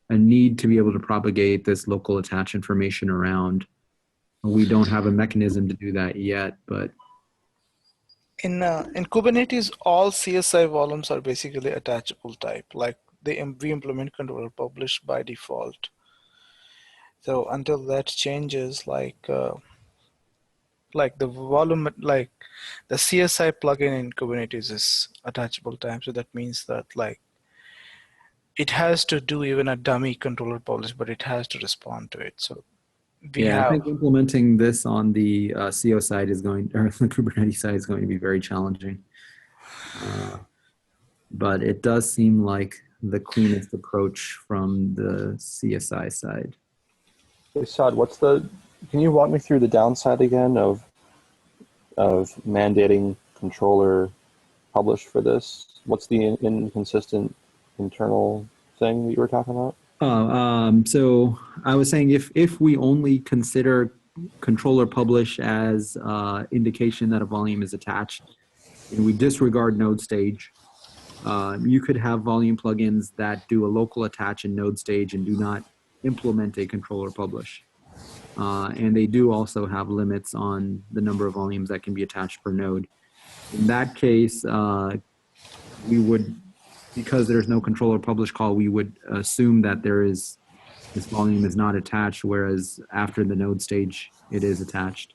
a need to be able to propagate this local attach information around. We don't have a mechanism to do that yet, but in Kubernetes, all CSI volumes are basically attachable type. Like we implement ControllerPublish by default. So until that changes, like the volume, like the CSI plugin in Kubernetes is attachable type. So that means that like it has to do even a dummy ControllerPublish, but it has to respond to it. So I think implementing this on the CO side is going, or the Kubernetes side is going to be very challenging. But it does seem like the cleanest approach from the CSI side. Hey, Saad, can you walk me through the downside again of mandating controller publish for this? What's the inconsistent internal thing that you were talking about? So I was saying if we only consider ControllerPublish as indication that a volume is attached, and we disregard node stage, you could have volume plugins that do a local attach in node stage and do not implement a ControllerPublish. And they do also have limits on the number of volumes that can be attached per node. In that case, we would, because there's no ControllerPublish call, we would assume that this volume is not attached, whereas after the node stage, it is attached.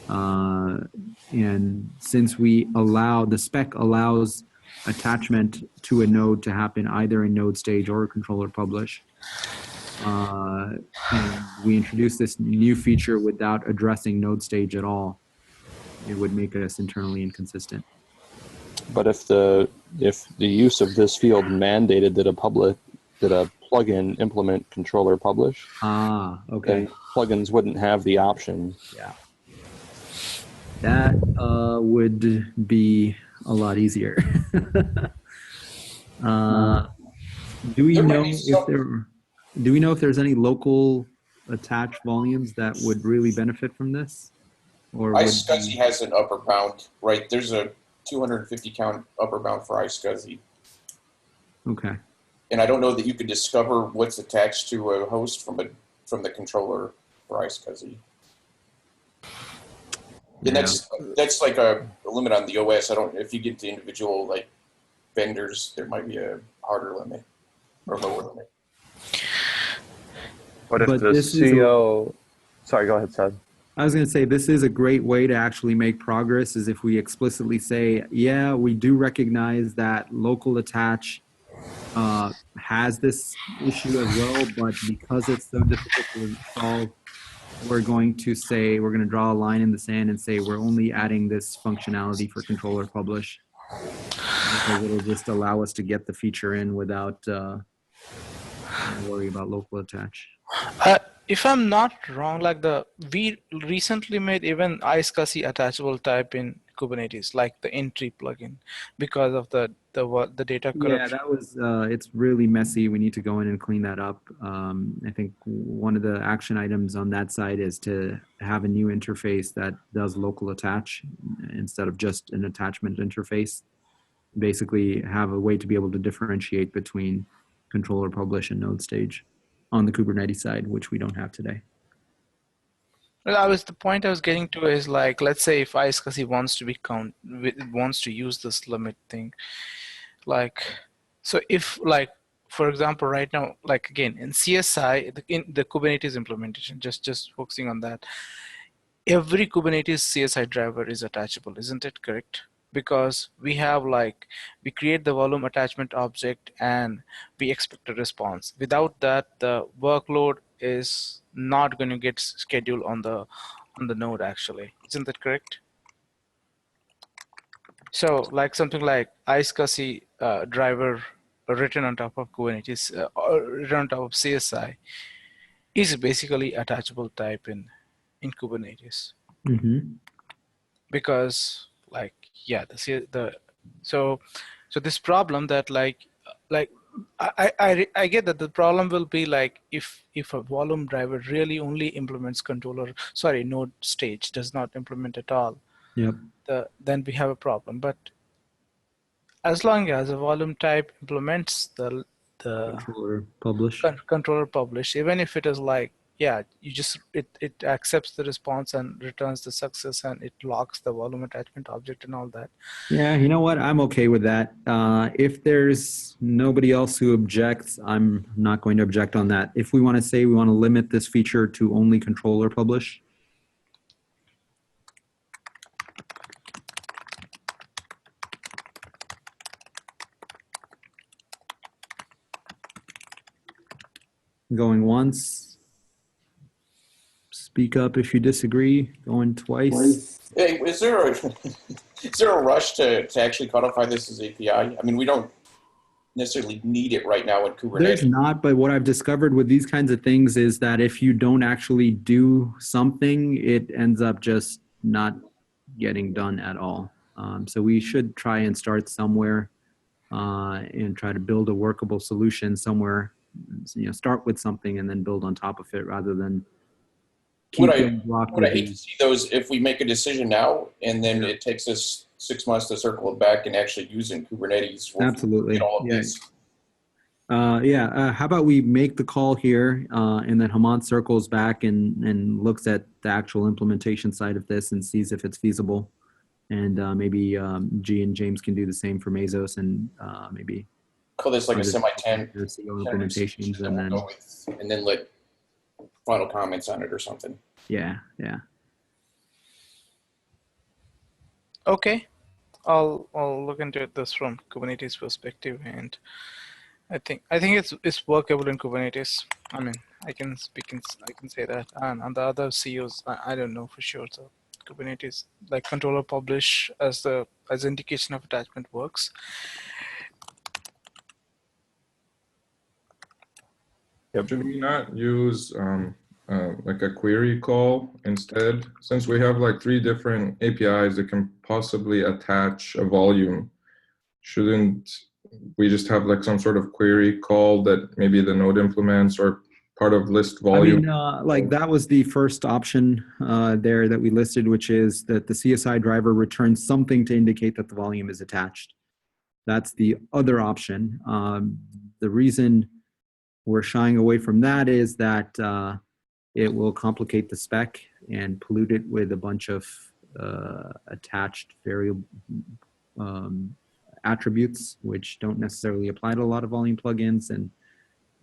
And since the spec allows attachment to a node to happen either in node stage or ControllerPublish, and we introduce this new feature without addressing node stage at all, it would make us internally inconsistent. But if the use of this field mandated that a plugin implement ControllerPublish, okay, then plugins wouldn't have the option. Yeah, that would be a lot easier. Do we know if there's any local attached volumes that would really benefit from this? Or iSCSI has an upper bound, right? There's a 250 count upper bound for iSCSI. Okay. And I don't know that you could discover what's attached to a host from the controller for iSCSI. And that's like a limit on the OS. If you get to individual like vendors, there might be a harder limit or lower limit. But if the CO, sorry, go ahead, Saad. I was going to say, this is a great way to actually make progress, is if we explicitly say, yeah, we do recognize that local attach has this issue as well, but because it's so difficult to solve, we're going to draw a line in the sand and say we're only adding this functionality for ControllerPublish, because it'll just allow us to get the feature in without worry about local attach. If I'm not wrong, like we recently made even iSCSI attachable type in Kubernetes, like the entry plugin, because of the data corruption. Yeah, that was, it's really messy. We need to go in and clean that up. I think one of the action items on that side is to have a new interface that does local attach instead of just an attachment interface. Basically have a way to be able to differentiate between ControllerPublish and node stage on the Kubernetes side, which we don't have today. Well, the point I was getting to is like, let's say if iSCSI wants to use this limit thing, like, so if like, for example, right now, like again, in CSI, in the Kubernetes implementation, just focusing on that, every Kubernetes CSI driver is attachable, isn't it correct? because we have like, we create the volume attachment object and we expect a response. Without that, the workload is not going to get scheduled on the node actually. Isn't that correct? So like something like iSCSI driver written on top of Kubernetes or written on top of CSI is basically attachable type in Kubernetes. Mm-hmm. Because like, yeah, so this problem that like I get that the problem will be like if a volume driver really only implements node stage, does not implement at all, Yep. then we have a problem. But as long as a volume type implements the Controller publish. controller publish, even if it is like, yeah, you just it accepts the response and returns the success and it locks the volume attachment object and all that. Yeah, you know what? I'm okay with that. If there's nobody else who objects, I'm not going to object on that. If we want to say we want to limit this feature to only controller publish. Going once. Speak up if you disagree. Going twice. Hey, is there a rush to actually codify this as API? I mean, we don't necessarily need it right now in Kubernetes. There's not, but what I've discovered with these kinds of things is that if you don't actually do something, it ends up just not getting done at all. So we should try and start somewhere and try to build a workable solution somewhere. You know, start with something and then build on top of it rather than keep getting blocked. What I hate to see those, if we make a decision now and then it takes us 6 months to circle it back and actually use in Kubernetes. Absolutely. All of this. How about we make the call here and then Hemant circles back and looks at the actual implementation side of this and sees if it's feasible. And maybe G and James can do the same for Mesos and maybe Call this like a semi-10 implementations and then let final comments on it or something. Yeah. Okay, I'll look into this from Kubernetes perspective, and I think it's workable in Kubernetes. I mean, I can say that. And on the other COs, I don't know for sure. So Kubernetes, like ControllerPublish as indication of attachment works. Should we not use like a query call instead? Since we have like 3 different APIs that can possibly attach a volume, shouldn't we just have like some sort of query call that maybe the node implements or part of list volume? I mean, like that was the first option there that we listed, which is that the CSI driver returns something to indicate that the volume is attached. That's the other option. The reason we're shying away from that is that it will complicate the spec and pollute it with a bunch of attached variable attributes, which don't necessarily apply to a lot of volume plugins, and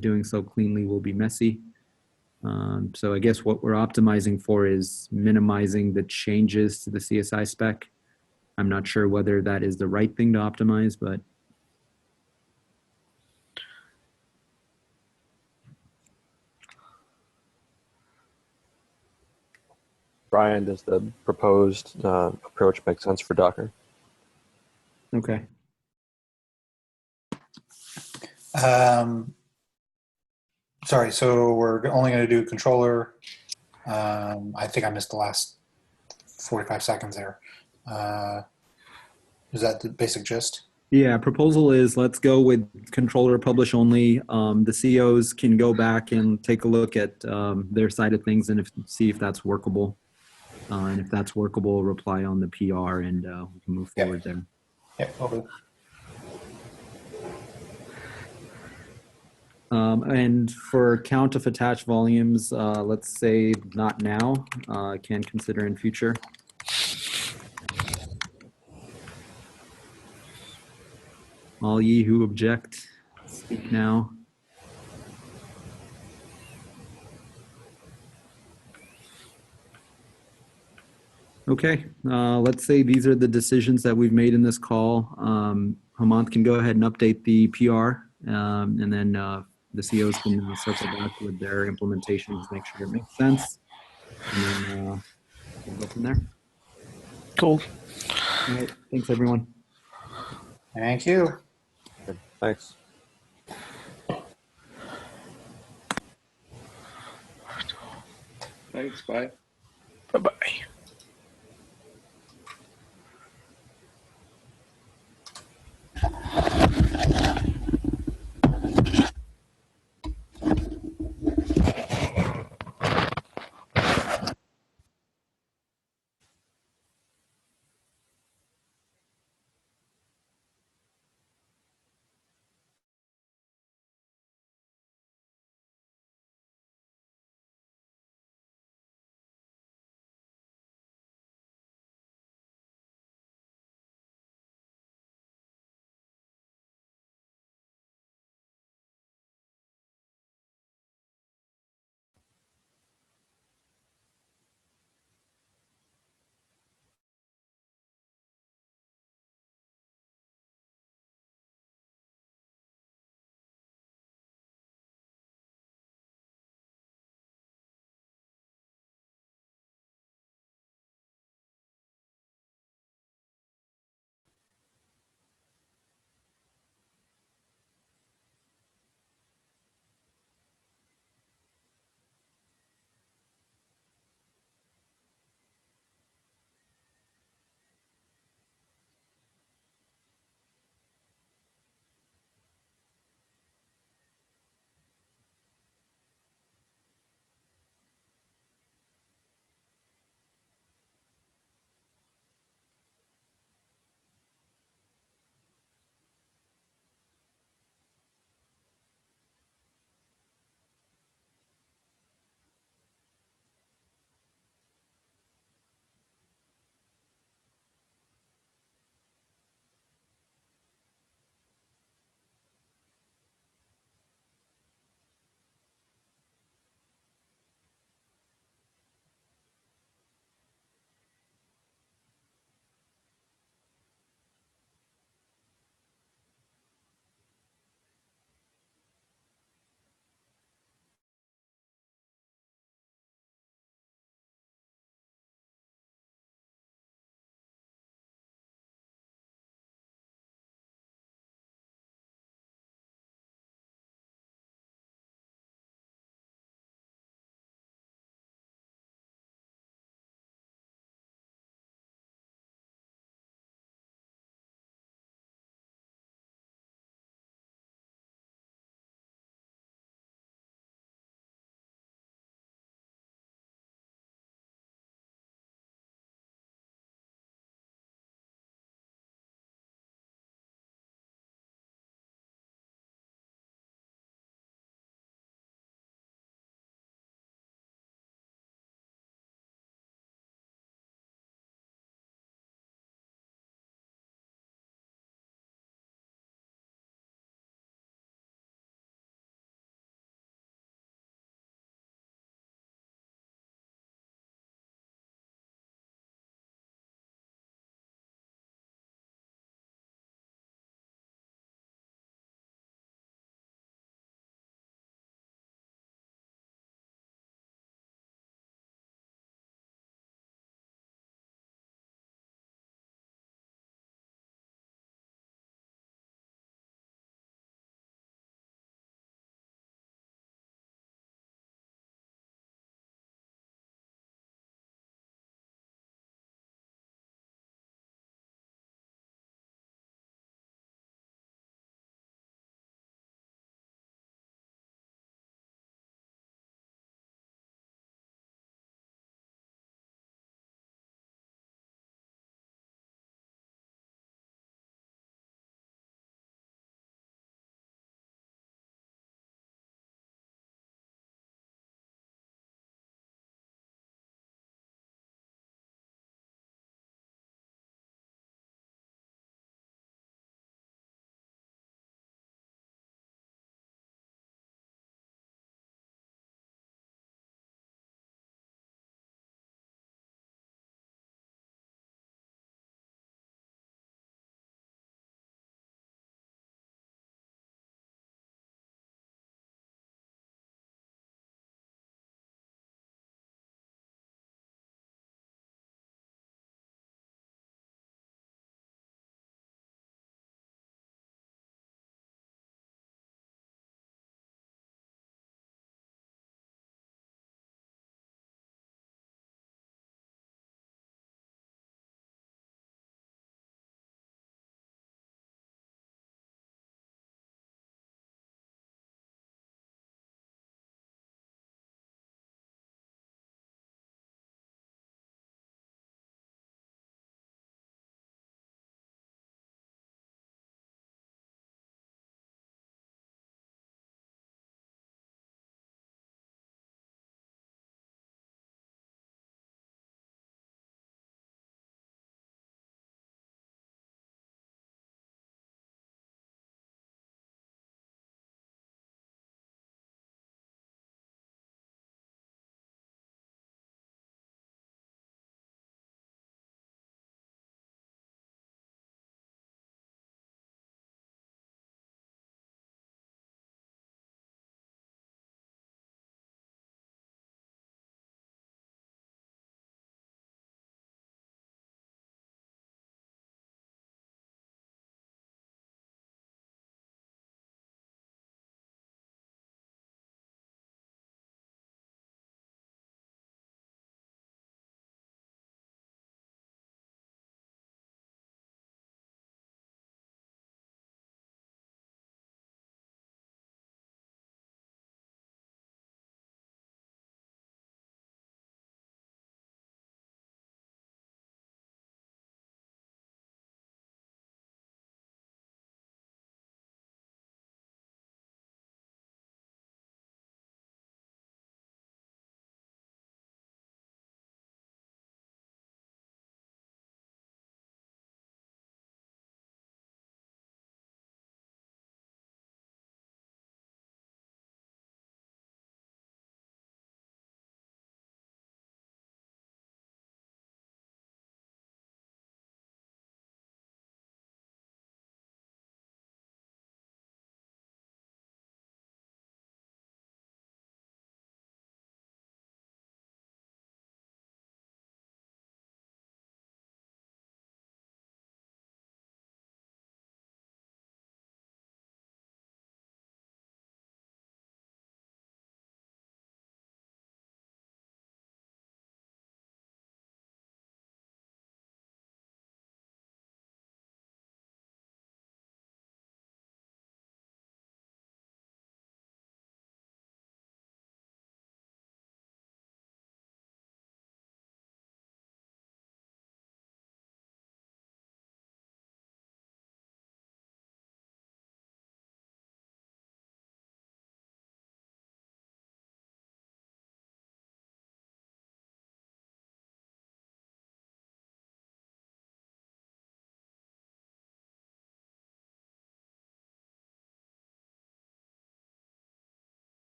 doing so cleanly will be messy. So I guess what we're optimizing for is minimizing the changes to the CSI spec. I'm not sure whether that is the right thing to optimize, but Brian, does the proposed approach make sense for Docker? okay. Sorry, so we're only going to do controller. I think I missed the last 45 seconds there. Is that the basic gist? Yeah, proposal is let's go with controller publish only. The COs can go back and take a look at their side of things and see if that's workable. And if that's workable, reply on the PR and we can move forward there. Yeah, okay. And for count of attached volumes, let's say not now, can consider in future. All ye who object, speak now. Okay, let's say these are the decisions that we've made in this call. Hemant can go ahead and update the PR, and then the COs can circle back with their implementations, make sure it makes sense, and then we'll go from there. Cool. All right, thanks everyone. Thank you. Good. Thanks. Thanks. Bye. Bye-bye.